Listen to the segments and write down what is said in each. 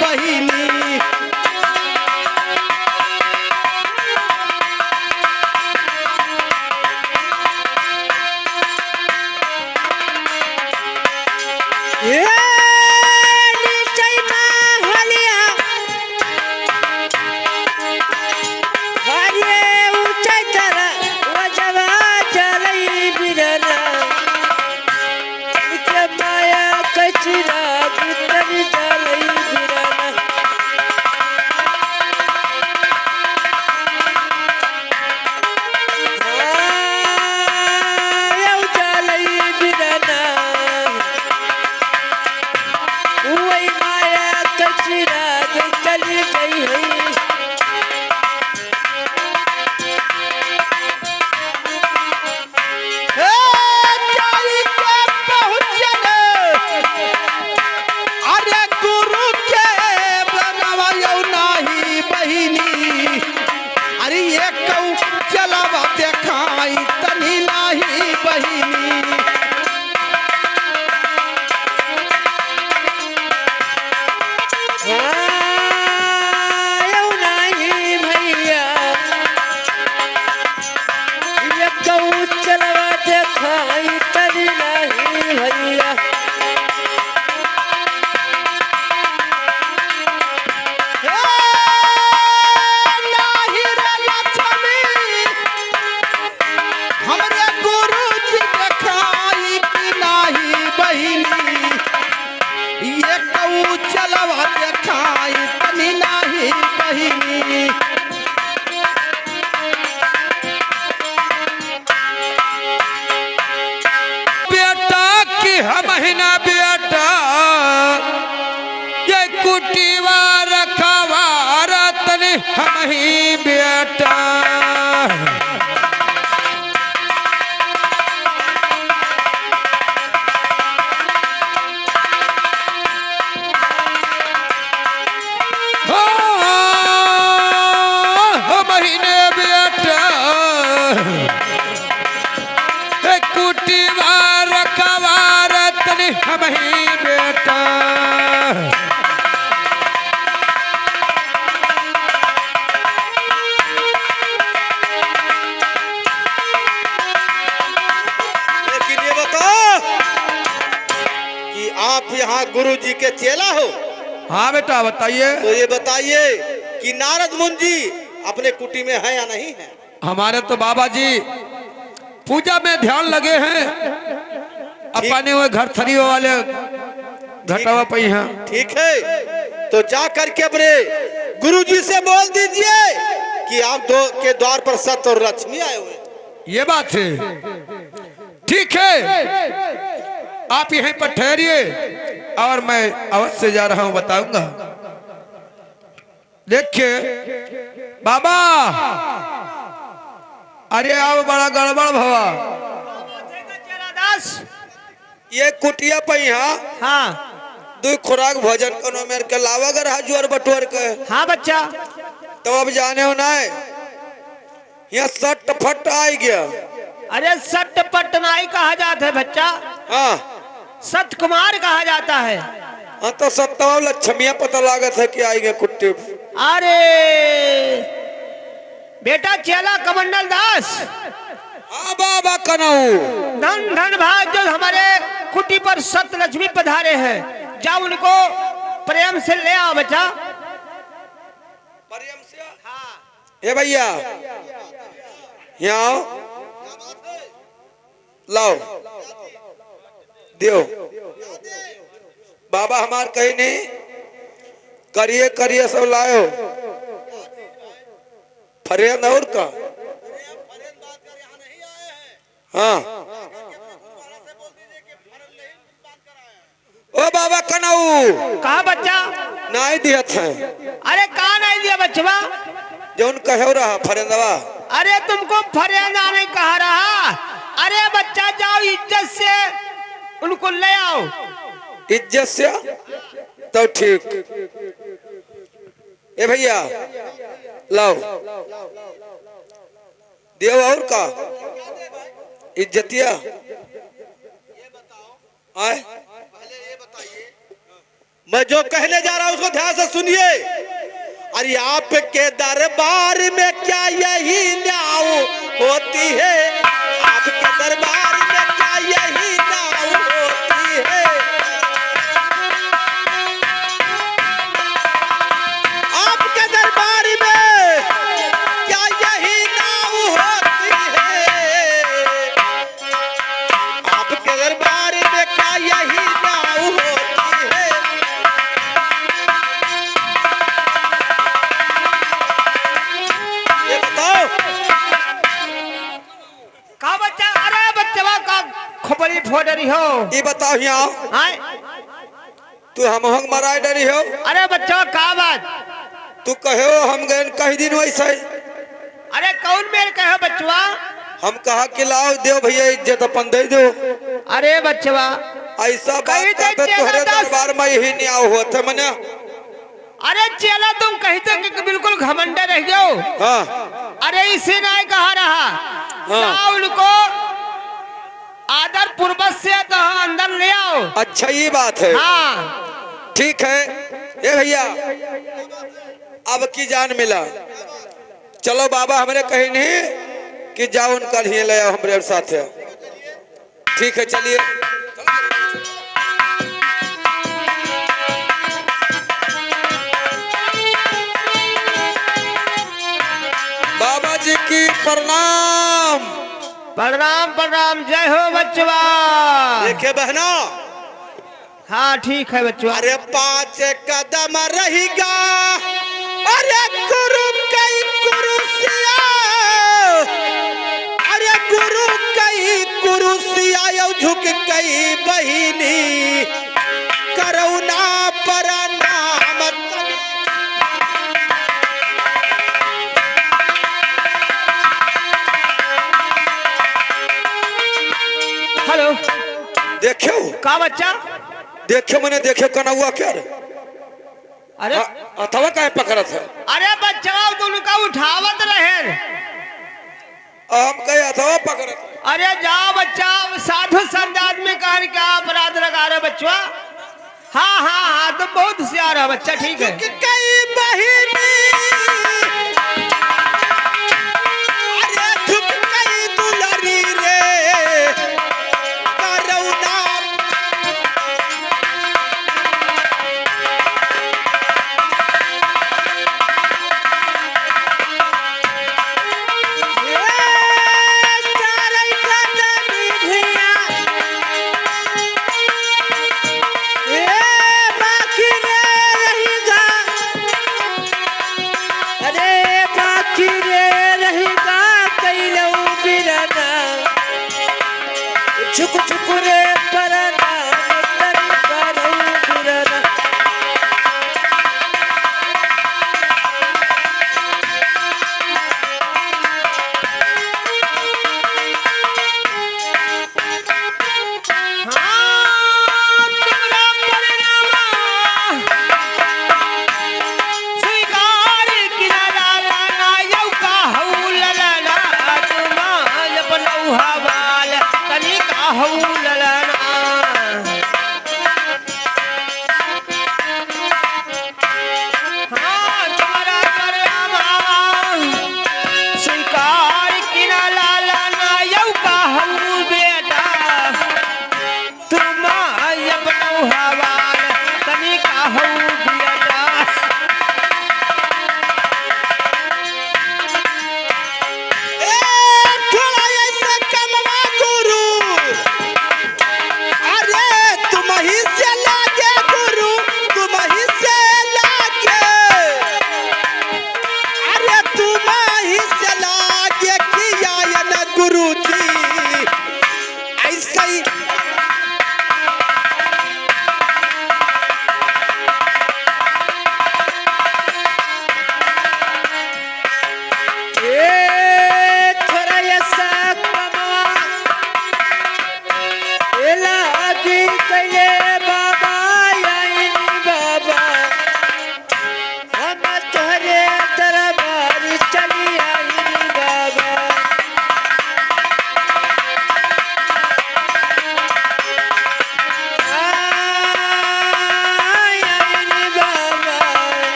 बहिनी। महीना बेटा ये कुटीवा रखवा रतन हम ही बेटा। महीने बेटा कुटीवा रखवा हम ही बेटा। लेकिन ये बताओ कि आप यहाँ गुरु जी के चेला हो? हाँ बेटा बताइए। तो ये बताइए कि नारद मुनि जी अपने कुटी में है या नहीं है? हमारे तो बाबा जी पूजा में ध्यान लगे हैं, अपने हुए घर थरियों वाले घटावा पई हैं। ठीक है, तो जा करके अपने गुरुजी से बोल दीजिए कि आप दो के द्वार पर सत्य और लक्ष्मी आए हुए। ये बात है, ठीक है, आप यहीं पर ठहरिए और मैं अवश्य जा रहा हूं, बताऊंगा। देखिए बाबा, अरे आप बड़ा गड़बड़ भवा। ये कुटिया पई हाँ, दो खुराक भोजन कनो मेरे के लावा कर हजुर बटुअर के। हाँ बच्चा, तो अब जाने हो ना यहाँ सट फट आ गया। अरे सट पट नहीं कहा जाता है बच्चा, हाँ सत कुमार कहा जाता है। हाँ तो सत्ता लक्ष्मिया पता लागत है कि आएंगे कुट्टी। अरे बेटा चेला कमंडल दास, हाँ बाबा कनाऊ, धन धन भाग जो हमारे कुटी पर सत लक्ष्मी पधारे हैं, जाओ उनको प्रेम से ले आओ बच्चा। प्रेम से? हाँ। ए भैया यहाँ लाओ दियो। बाबा हमार कहीं नहीं करिए करिए सब लाओ। फरेंद और का? हाँ ओ बाबा कनाऊ, कहा बच्चा? नहीं दिया था। अरे कहा नहीं दिया बच्चा? जो कहो रहा फरेंदवा। अरे तुमको फरेंदा नहीं कहा रहा। अरे बच्चा जाओ इज्जत से उनको ले आओ। इज्जत से? तो ठीक। ए भैया लाओ देव और का इज्जतिया। आए मैं जो कहने जा रहा हूं उसको ध्यान से सुनिए। अरे आपके दरबार में क्या यही न्याव होती है? आपके दरबार में क्या यही न्याव होती है? आपके दरबार में क्या यही न्याव होती है? आपके दरबार में क्या यही न्याव होती है? ये बताओ। का बच्चा, अरे बच्चवा का खोपड़ी फोड़ रही हो। ये बताओ यहाँ हाँ? तू हम मराए डरी हो? अरे बच्चवा का बात? तू कहो हम गए कही दिन वैसे। अरे कौन मेरे कहो बच्चवा? हम कहा कि लाओ देव भैया इज्जत अपन दे दो। अरे बच्चवा ऐसा बात कहीं तो करते चला तुहरे दस। दरबार में यही न्याय होता मने। अरे चला तुम कहते कि बिल्कुल घमंडे रह गयो। हाँ अरे इसे नहीं कहा रहा। हाँ। ना उनको आदर पूर्वक से तो अंदर ले आओ। अच्छा ये बात है। हाँ ठीक है ये भैया अब की जान मिला। चलो बाबा हमरे कही नहीं कि जाओ उनका ही ले आओ हमरे साथ है। ठीक है चलिए। बाबा जी की प्रणाम। प्रणाम प्रणाम, जय हो बच्चवा। देखिए बहना, हाँ ठीक है बच्चवा। अरे 5 कदम रहेगा। अरे गुरु कई कुरुसिया, अरे गुरु कई कुरुसिया झुक कई बहिनी करुणा प्रणाम। हेलो देखो का बच्चा? देखो मैंने देखे कनौआ क्या रे? अरे अथवा काहे पकड़त है? अरे बच्चवा तुम का उठावत रहे। हम कहे अथवा पकड़त है। अरे जाओ बच्चा, साधु संत आदमी का क्या अपराध लगा रहे बच्चवा? हाँ हाँ हाँ तुम बहुत होशियार हो बच्चा। ठीक है। कई बहिनी, अरे झुक कई दुलरी रे करुणा।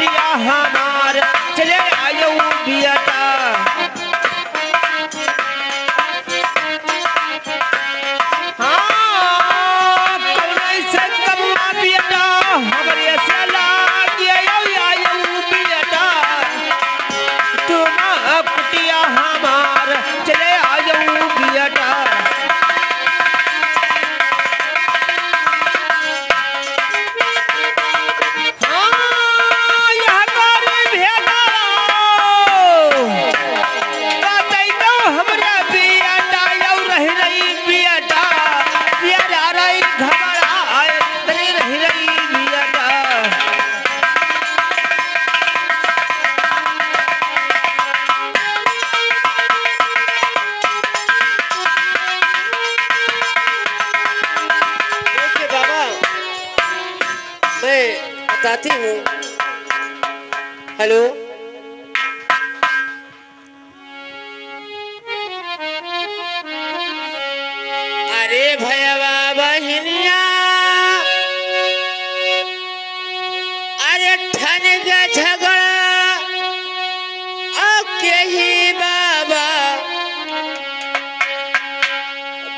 कुटिया हमार चले आयो बियाटा हाँ कौन से कबुआ बियाटा हमरे से लाग आयो बियाटा तुम कुटिया हमार चले आयो बियाटा देखिए बाबा, मैं बताती हूँ। हेलो, अरे भैया बहनिया, अरे ठन का झगड़ा के ही बाबा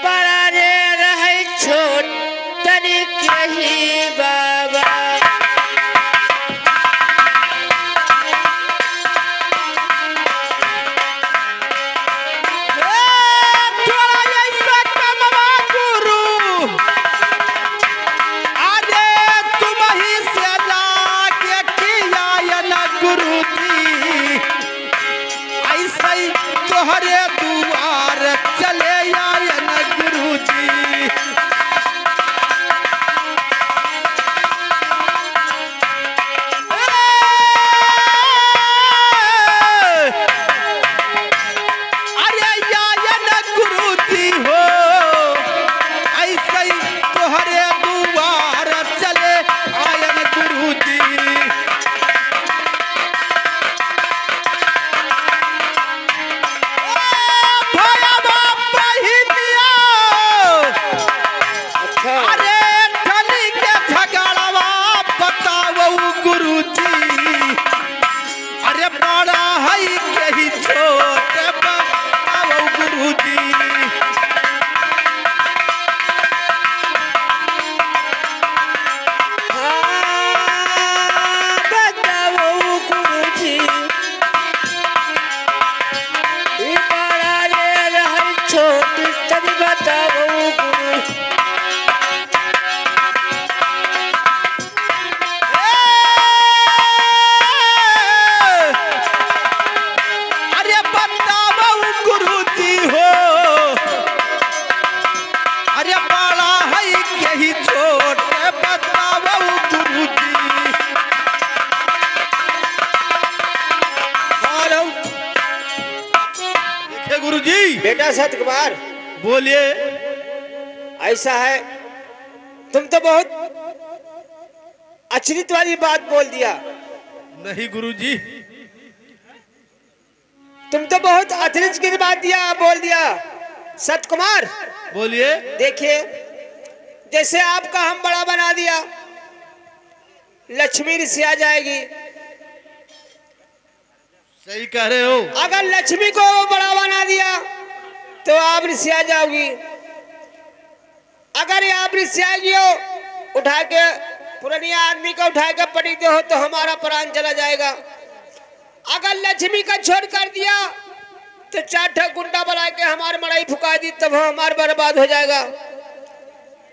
बड़ा रे रहे छोट तनी के ही बाबा। तोहरे दुआर चले आयन गुरुजी। अरे आयन गुरुजी हो, ऐसे तोहरे दुआर चले आयन गुरुजी। अच्छा, अरे ठनी के झगड़वा बताओ गुरुजी। अरे बड़ा है के ही छोट बताओ गुरुजी। हाँ, बताओ गुरुजी, ई बड़ा रे रहे छोट तनी बताओ गुरु। अरे बताओ गुरुजी हो, अरे बड़ा है के ही छोट बताओ गुरुजी। हेलो देखिए गुरुजी, बेटा सतकुमार, बोलिए। ऐसा है, तुम तो बहुत अचरित वाली बात बोल दिया। नहीं गुरुजी, तुम तो बहुत अचरज की बात बोल दिया सतकुमार। बोलिए। देखिए, जैसे आपका हम बड़ा बना दिया, लक्ष्मी ऋषि आ जाएगी। सही कह रहे हो। अगर लक्ष्मी को बड़ा बना दिया तो आप ऋषि आ जाओगी। अगर आप ऋषि आएगी हो, उठा के पुरानिया आदमी को उठा के पड़ी दे हो तो हमारा प्राण चला जाएगा। अगर लक्ष्मी का छोड़ कर दिया तो 4 ठो गुंडा बना के हमारी मड़ाई फुका दी, तब हमारा बर्बाद हो जाएगा।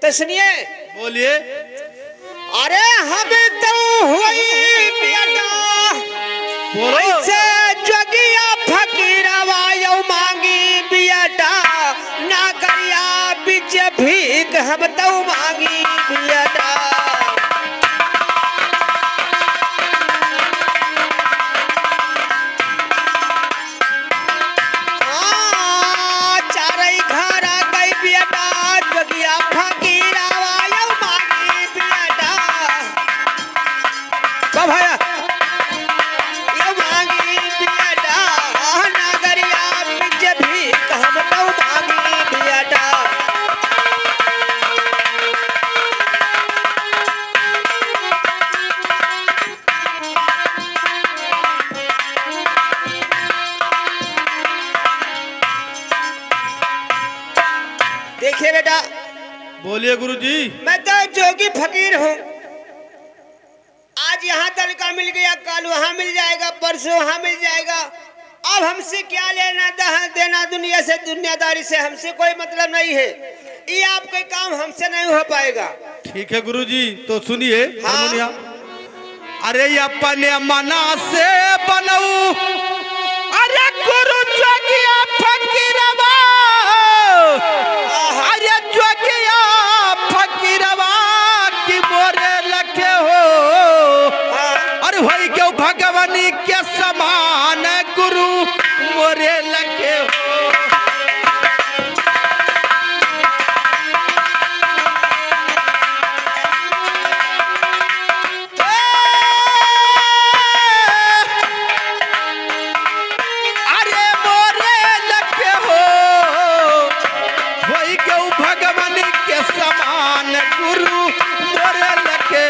तो सुनिए। बोलिए। अरे हमें तो हुई बेटा, बोलो। ऐसे जोगिया फकीरवा यौ मांगी बेटा, ना करिया बीच भीख हम तो मांगी बेटा। चारई घर आ गई बेटा, जोगिया फकीरवा यौ मांगी बेटा। भैया ये मांगी बेटा, नगरिया बीच भीख हम तो मांगी बेटा। बोलिए गुरुजी। मैं तो जोगी फकीर हूँ। आज यहाँ तड़का मिल गया, कल वहाँ मिल जाएगा, परसों वहाँ मिल जाएगा। अब हमसे क्या लेना देना दुनिया से, दुनियादारी से हमसे कोई मतलब नहीं है। ये आपके काम हमसे नहीं हो पाएगा। ठीक है गुरुजी, तो सुनिए हाँ। हारमोनिया। अरे अपने मना से बनऊ, अरे गुरु जोगिया फकीरवा, अरे जोगिया फकीरवा की मोरे लखे हो। अरे भाई क्यों भगवानी के समान गुरु मोरे लखे हो। अरे मोरे लखे हो, वही क्यों भगवान के समान गुरु मोरे लखे।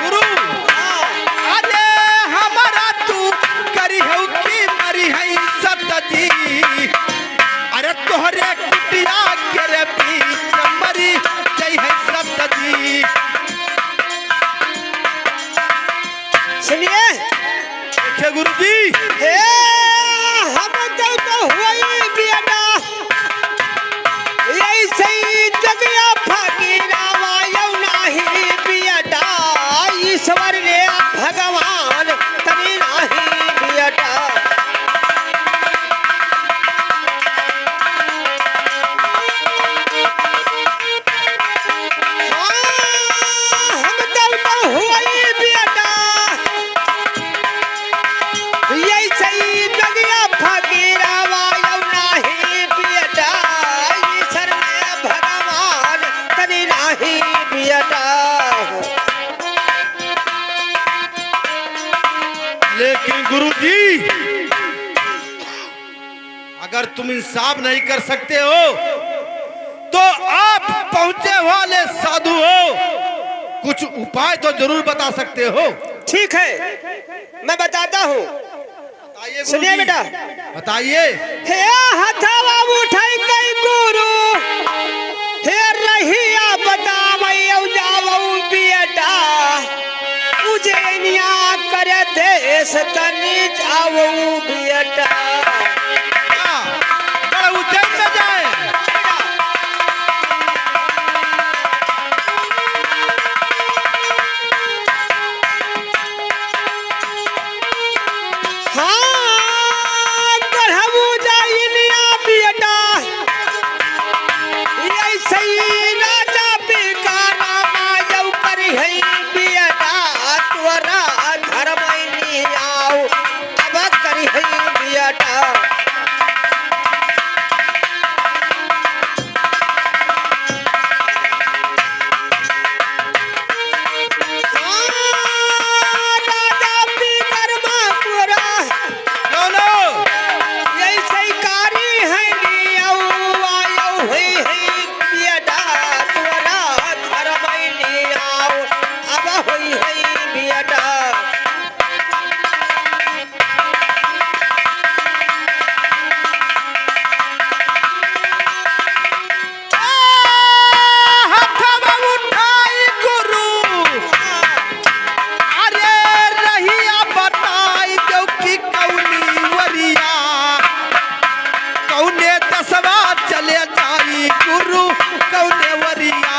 गुरु अरे हमारा तू करी हो कि मरी है सतजी। अरे तोहरे कुटिया के रे बीच मरी जय है सतजी। सुनिए देखिए गुरुजी, हे हम तो हुई बेटा, यही सही जगिया फकीरावा यौ नाही बेटा। ईश्वर ने भगवान तभी नाही बेटा। हम तो हुई बेटा, यही सही जगिया फकीरावा यौ नाही बेटा। ईश्वर ने भगवान तभी नाही बेटा। लेकिन गुरुजी अगर तुम इंसाफ नहीं कर सकते हो तो आप पहुंचे वाले साधु हो, कुछ उपाय तो जरूर बता सकते हो। ठीक है मैं बताता हूँ। बताइए सुनिए गुरुजी, बेटा। बताइए। हे हथवा उठाई कई गुरु, हे रहिया बतावई जावऊ बेटा। उजैनिया करे देश तनी जावऊ बेटा। हाँ, बड़ा उज्जैन में जाए। हाँ गढ़बू जाइनिया बेटा। ऐसे ही राजा बिकारा मायऊ करी है बेटा। तोरा घर में नहीं आओ अब करी है बेटा। हाँ, राजा बिकरमा तोरा नो ऐसे ही कारी है नियऊ आयऊ है बेटा। तोरा घर में नहीं आओ अब होई है बेटा। हथवा उठाई गुरु, अरे रहिया बताई जो कि कौनी वरिया, कौने दसवा चले जाई गुरु कौने वरिया।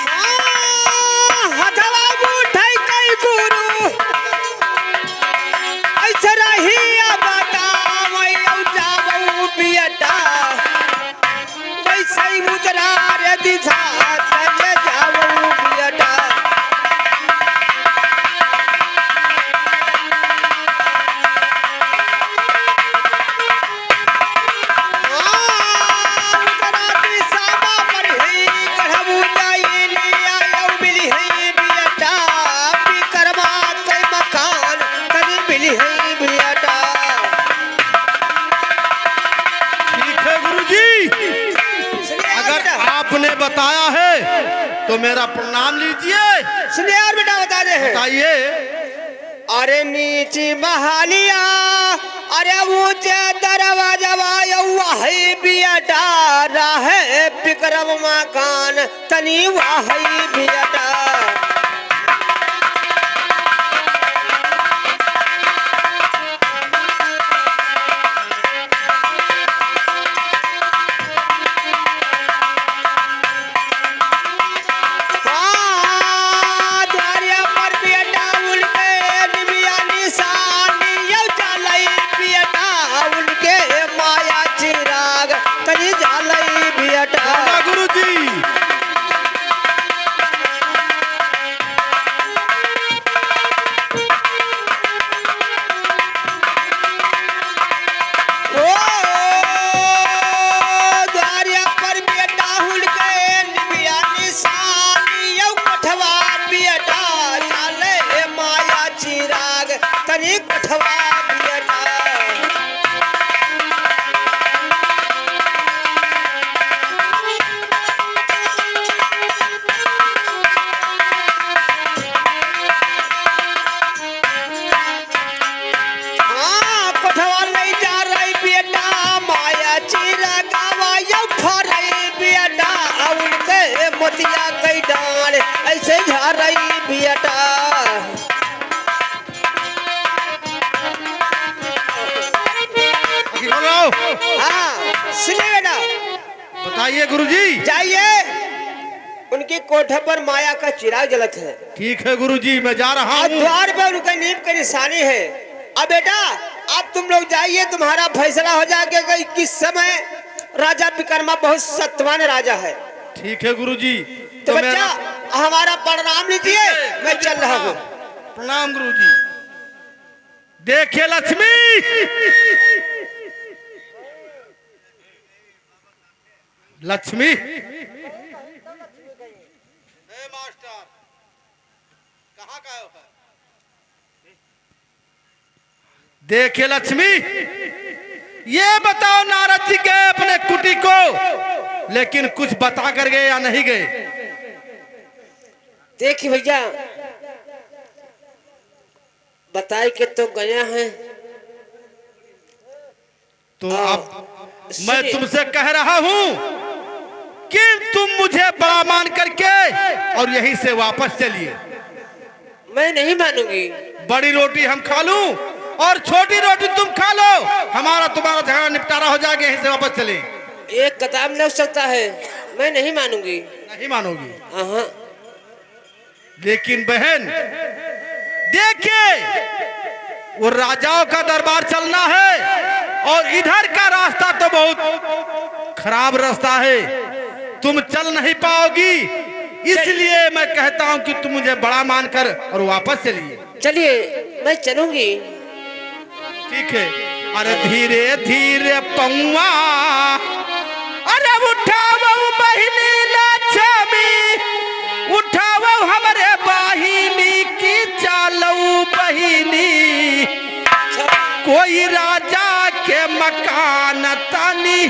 हाँ, हथवा उठाई कई गुरु, ऐसे रहिया बतावई जावऊ बेटा। वैसे ही मुद्रा रे दिशा चले जावऊ बेटा। हाँ, मुद्रा दिशा पर ही गढ़बू जाइनी आयऊ मिली है बेटा। बिकरमा कई मकान तभी मिली है बेटा। ठीक है गुरुजी, सुनिए अगर बेटा। आपने बताया है तो मेरा प्रणाम लीजिए। सुनिए और बेटा बता दे हैं। बताइए। अरे नीची महालिया, अरे ऊंचे दरवाजा वही बियटा रहे विक्रम मकान तनी वही बियटा। ऐसे जा रही बियटा। हाँ सुनिए बेटा। बताइए गुरुजी। जाइए, उनकी कोठा पर माया का चिराग जलत है। ठीक है गुरुजी, मैं जा रहा हूँ। द्वार पे उनका नीम की निशानी है। अब बेटा अब तुम लोग जाइए, तुम्हारा फैसला हो जाएगा। किस समय राजा विक्रमा बहुत सत्वान राजा है। ठीक है गुरुजी। तो बच्चा हमारा प्रणाम लीजिए, मैं चल रहा हूँ। प्रणाम गुरुजी। देखिए लक्ष्मी, लक्ष्मी मास्टर कहाँ का है? देखिए लक्ष्मी, ये बताओ नारद जी गए अपने कुटी को, लेकिन कुछ बता कर गए या नहीं गए? देखिए भैया, बताए के तो गया है। तो अब मैं तुमसे कह रहा हूं कि तुम मुझे बड़ा मान करके और यहीं से वापस चलिए। मैं नहीं मानूंगी। बड़ी रोटी हम खा लूं और छोटी रोटी तुम खा लो, हमारा तुम्हारा झगड़ा निपटारा हो जाएगा। यहीं से वापस चले। एक कदम लग सकता है, मैं नहीं मानूंगी। नहीं मानोगी? हाँ। लेकिन बहन देखिए, वो राजाओं का दरबार चलना है और इधर का रास्ता तो बहुत खराब रास्ता है, तुम चल नहीं पाओगी। इसलिए मैं कहता हूं कि तुम मुझे बड़ा मानकर और वापस चलिए। चलिए मैं चलूंगी। ठीक है। अरे धीरे धीरे पौआ, अरे उठाओ बहिनी लक्ष्मी, उठाओ हमरे बहिनी की चालो बहिनी, कोई राजा के मकान तानी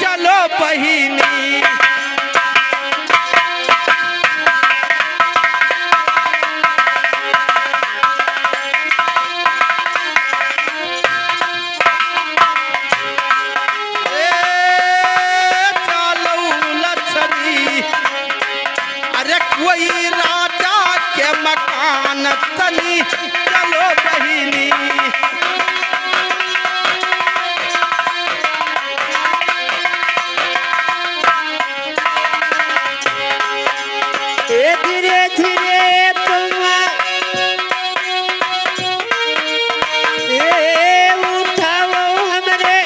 चलो बहिनी। कोई राजा के मकान तनी चलो बहिनी। धीरे धीरे पौआ, उठाओ हमरे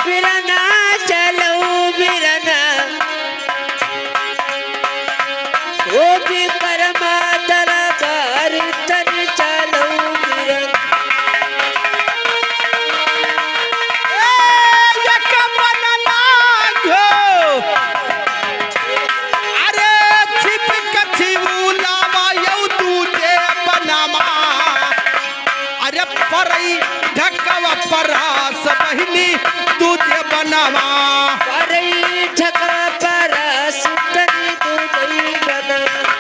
बिरना, चलो बिरना, वो विक्रमा दरबार तनी चलो बिरना। ढकवा परास बहिनी तुझे बनावा, ढका परास तनी तुझे बना।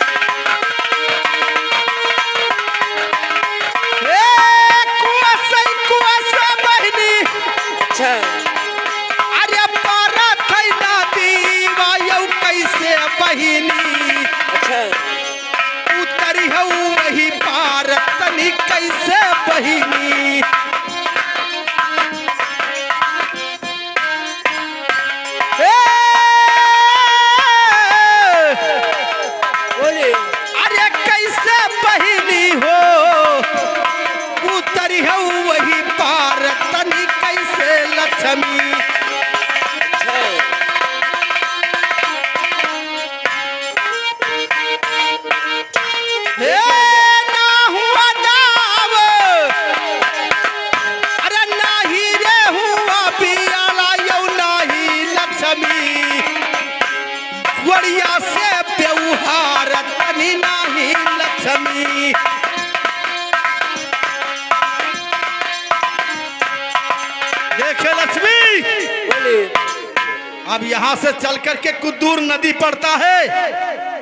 अब यहाँ से चल करके कुछ दूर नदी पड़ता है,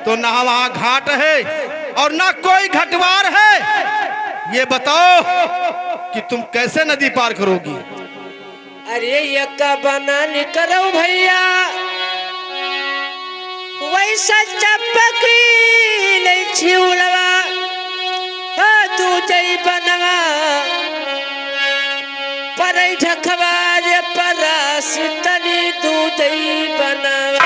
तो ना वहाँ घाट है और ना कोई घटवार है। ये बताओ कि तुम कैसे नदी पार करोगी? अरे यक्का बना निकलो भैया, वैसा चपकी नहीं छिउलवा तू जई बनवा पर ढकवा रे परास तनी तू जई बनवा।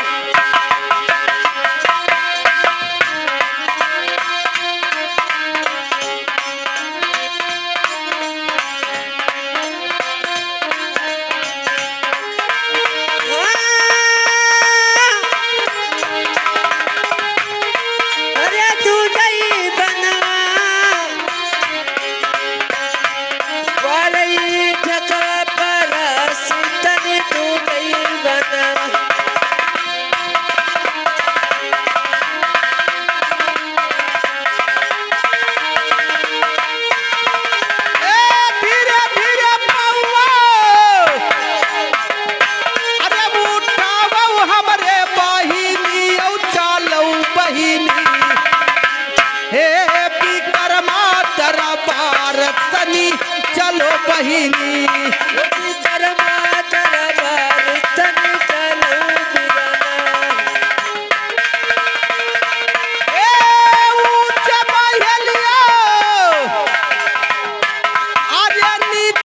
चलो बहिनी कर्मा